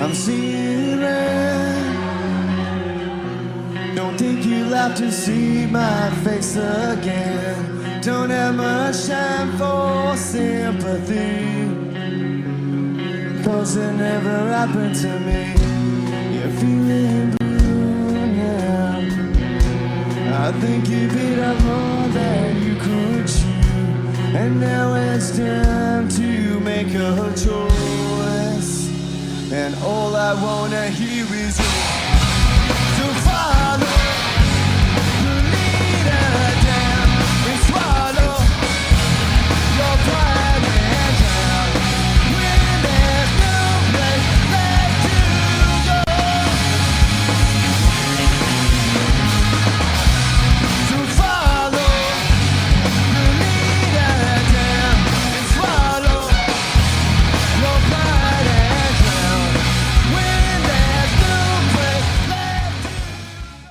I'm seeing red. Don't think you'll have to see my face again. Don't have much time for sympathy, 'cause it never happened to me. You're feeling blue, yeah. I think you beat up more than you could chew, and now it's time to make a choice. And all I wanna hear is you to follow the leader down and swallow your pride and drown when there's no place left to go. To follow the leader down and swallow your pride and drown when there's no place left to go.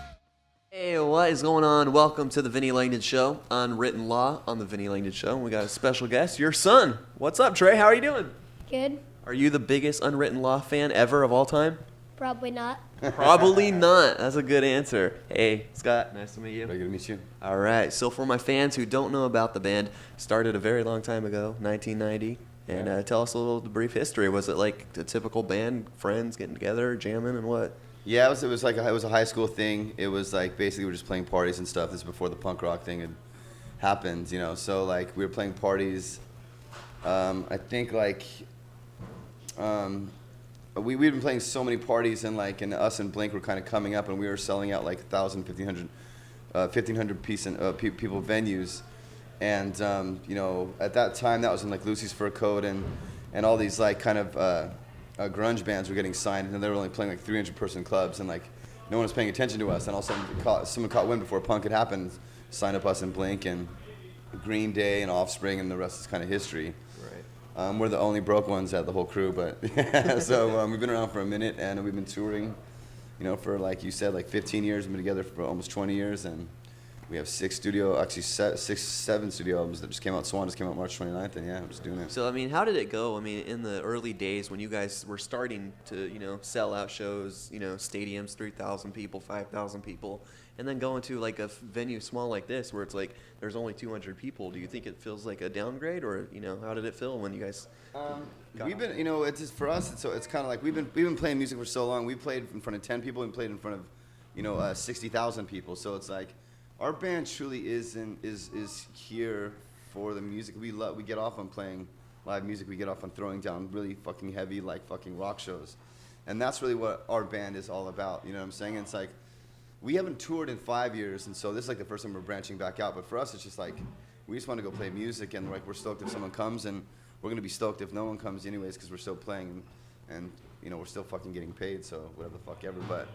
Hey, what is going on? Welcome to the Vinnie Langdon Show, Unwritten Law on the Vinnie Langdon Show. We got a special guest, your son. What's up, Trey? How are you doing? Good. Are you the biggest Unwritten Law fan ever of all time? Probably not. Probably not. That's a good answer. Hey, Scott, nice to meet you. Very good to meet you. All right, so for my fans who don't know about the band, started a very long time ago, 1990. And tell us a little brief history. Was it like a typical band, friends getting together, jamming, and what? Yeah, it was like it was a high school thing. It was like basically we were just playing parties and stuff. This is before the punk rock thing had happened, you know. So like we were playing parties. I think like we'd been playing so many parties, and like and us and Blink were kind of coming up, and we were selling out like 1,000, 1,500 people venues. And you know, at that time that was in like Lucy's Fur Coat and all these like kind of grunge bands were getting signed, and they were only playing like 300-person clubs, and like no one was paying attention to us. And all of a sudden, someone caught wind before punk had happened, signed up us and Blink and Green Day and Offspring, and the rest is kind of history. Right. We're the only broke ones out of the whole crew, but yeah, so we've been around for a minute, and we've been touring, you know, for like you said, like 15 years. We've been together for almost 20 years, and we have 7 studio albums that just came out. Swan just came out March 29th, and yeah, we're just doing it. So, I mean, how did it go? I mean, in the early days when you guys were starting to, you know, sell out shows, you know, stadiums, 3,000 people, 5,000 people, and then going to like a venue small like this where it's like there's only 200 people, do you think it feels like a downgrade, or, you know, how did it feel when you guys We've been, you know, it's just for us. It's kind of like we've been playing music for so long. We played in front of 10 people and played in front of, you know, 60,000 people. So it's like our band truly is here for the music. We get off on playing live music. We get off on throwing down really fucking heavy like fucking rock shows, and that's really what our band is all about. You know what I'm saying? And it's like we haven't toured in 5 years, and so this is like the first time we're branching back out. But for us, it's just like we just want to go play music, and like we're stoked if someone comes, and we're gonna be stoked if no one comes anyways, because we're still playing, and you know we're still fucking getting paid, so whatever the fuck ever. But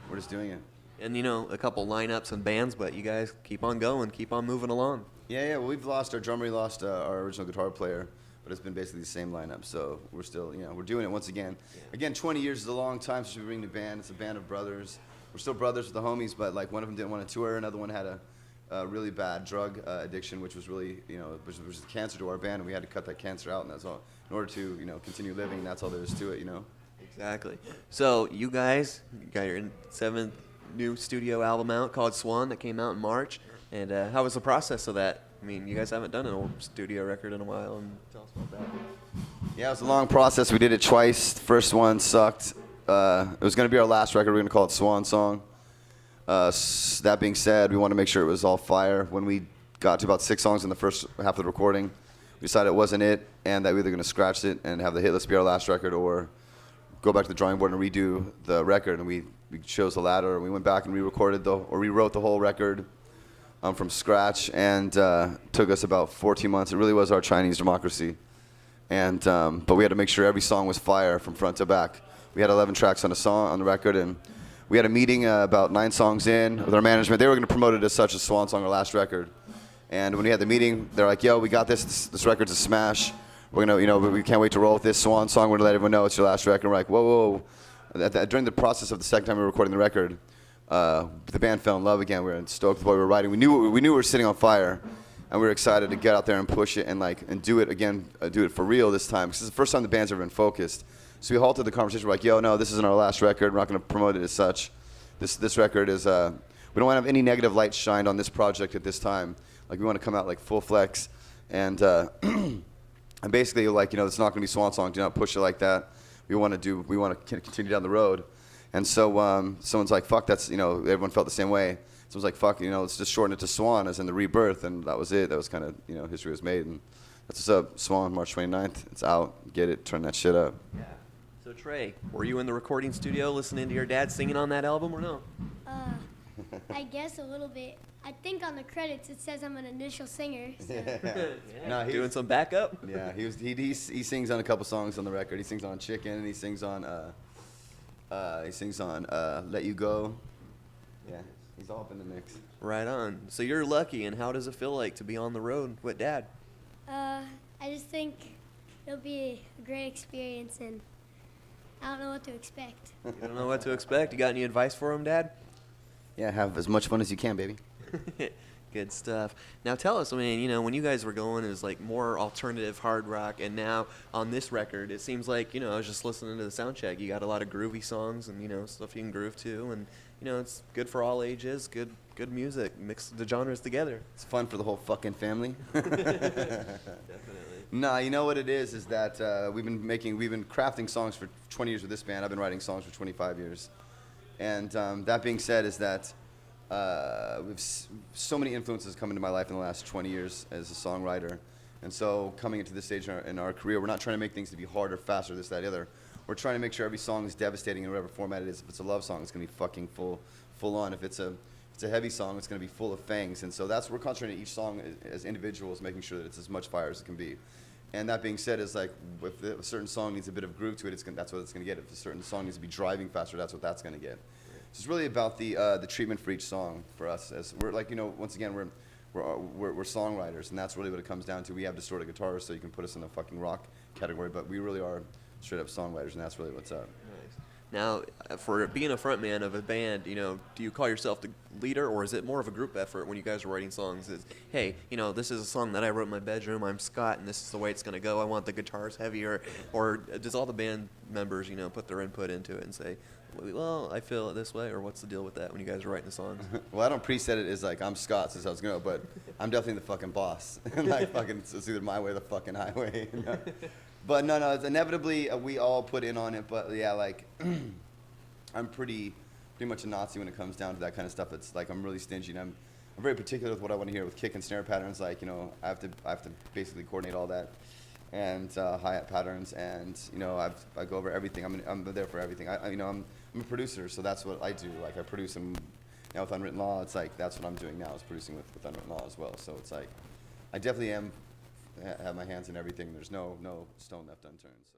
we're just doing it. and, you know, a couple lineups and bands, but you guys keep on going, keep on moving along. Yeah. Well, we've lost our drummer, we lost our original guitar player, but it's been basically the same lineup. So we're still, you know, we're doing it once again. Yeah. Again, 20 years is a long time since we bring the band. It's a band of brothers. We're still brothers with the homies, but like one of them didn't want to tour. Another one had a really bad drug addiction, which was really, you know, which was cancer to our band, and we had to cut that cancer out, and that's all in order to, you know, continue living. That's all there is to it, you know. Exactly. So you guys, you got your 7th new studio album out called Swan that came out in March. And how was the process of that? I mean, you guys haven't done an old studio record in a while, and tell us about that. Yeah, it was a long process. We did it twice. The first one sucked. It was going to be our last record. We were going to call it Swan Song. That being said, we wanted to make sure it was all fire. When we got to about 6 songs in the first half of the recording, we decided it wasn't it, and that we were either going to scratch it and have the hit list be our last record, or go back to the drawing board and redo the record. And we chose the latter. We went back and rewrote the whole record from scratch, and took us about 14 months. It really was our Chinese democracy. And but we had to make sure every song was fire from front to back. We had 11 tracks on the record, and we had a meeting about 9 songs in with our management. They were going to promote it as such as Swan Song, our last record. And when we had the meeting, they're like, "Yo, we got this. This record's a smash. We're gonna, you know, we can't wait to roll with this Swan Song. We're gonna let everyone know it's your last record." And we're like, "Whoa, whoa!" During the process of the second time we were recording the record, the band fell in love again. We were stoked with what we were writing. We knew we were sitting on fire, and we were excited to get out there and push it and do it again, do it for real this time. Because it's the first time the band's ever been focused. So we halted the conversation. We're like, yo, no, this isn't our last record. We're not going to promote it as such. This record is, we don't want to have any negative light shined on this project at this time. Like, we want to come out like full flex. And, and basically, like, it's not going to be Swan Song. Do not push it like that. We want to continue down the road. And so someone's like, fuck, that's, everyone felt the same way. Someone's like, fuck, let's just shorten it to Swan as in the rebirth. And that was it. That was kind of, history was made. And that's what's up. Swan, March 29th. It's out. Get it. Turn that shit up. Yeah. So Trey, were you in the recording studio listening to your dad singing on that album or no? I guess a little bit. I think on the credits it says I'm an initial singer. So. No, doing some backup? Yeah, he sings on a couple songs on the record. He sings on Chicken, and he sings on Let You Go. Yeah, he's all up in the mix. Right on. So you're lucky, and how does it feel like to be on the road with Dad? I just think it'll be a great experience, and I don't know what to expect. You don't know what to expect? You got any advice for him, Dad? Yeah, have as much fun as you can, baby. Good stuff. Now tell us, I mean, when you guys were going, it was like more alternative hard rock, and now on this record, it seems like, I was just listening to the sound check. You got a lot of groovy songs and, stuff you can groove to, and, it's good for all ages, good music, mix the genres together. It's fun for the whole fucking family. Definitely. Nah, you know what it is that we've been crafting songs for 20 years with this band. I've been writing songs for 25 years. And that being said is that we've so many influences come into my life in the last 20 years as a songwriter. And so coming into this stage in our career, we're not trying to make things to be harder, faster, this, that, the other. We're trying to make sure every song is devastating in whatever format it is. If it's a love song, it's going to be fucking full on. If it's a heavy song, it's going to be full of fangs. And so we're concentrating each song as individuals, making sure that it's as much fire as it can be. And that being said, is like if a certain song needs a bit of groove to it, that's what it's going to get. If a certain song needs to be driving faster, that's what that's going to get. So it's really about the treatment for each song for us. As we're like, once again, we're songwriters, and that's really what it comes down to. We have distorted guitars, so you can put us in the fucking rock category, but we really are straight up songwriters, and that's really what's up. Nice. Now, for being a frontman of a band, do you call yourself the leader, or is it more of a group effort when you guys are writing songs? Is, hey, this is a song that I wrote in my bedroom, I'm Scott, and this is the way it's going to go, I want the guitars heavier, or does all the band members, put their input into it and say, well, I feel it this way, or what's the deal with that when you guys are writing the songs? Well, I don't preset it as like I'm Scott, so that's how it's going to go, but I'm definitely the fucking boss. Like fucking, it's either my way or the fucking highway. But no, it's inevitably we all put in on it. But yeah, like I'm pretty much a Nazi when it comes down to that kind of stuff. It's like I'm really stingy, and I'm very particular with what I want to hear with kick and snare patterns. Like I have to basically coordinate all that, and hi-hat patterns, and I go over everything. I'm there for everything. I'm a producer, so that's what I do. Like I produce, and now with Unwritten Law, it's like that's what I'm doing now is producing with Unwritten Law as well. So it's like I definitely have my hands in everything. There's no stone left unturned. So.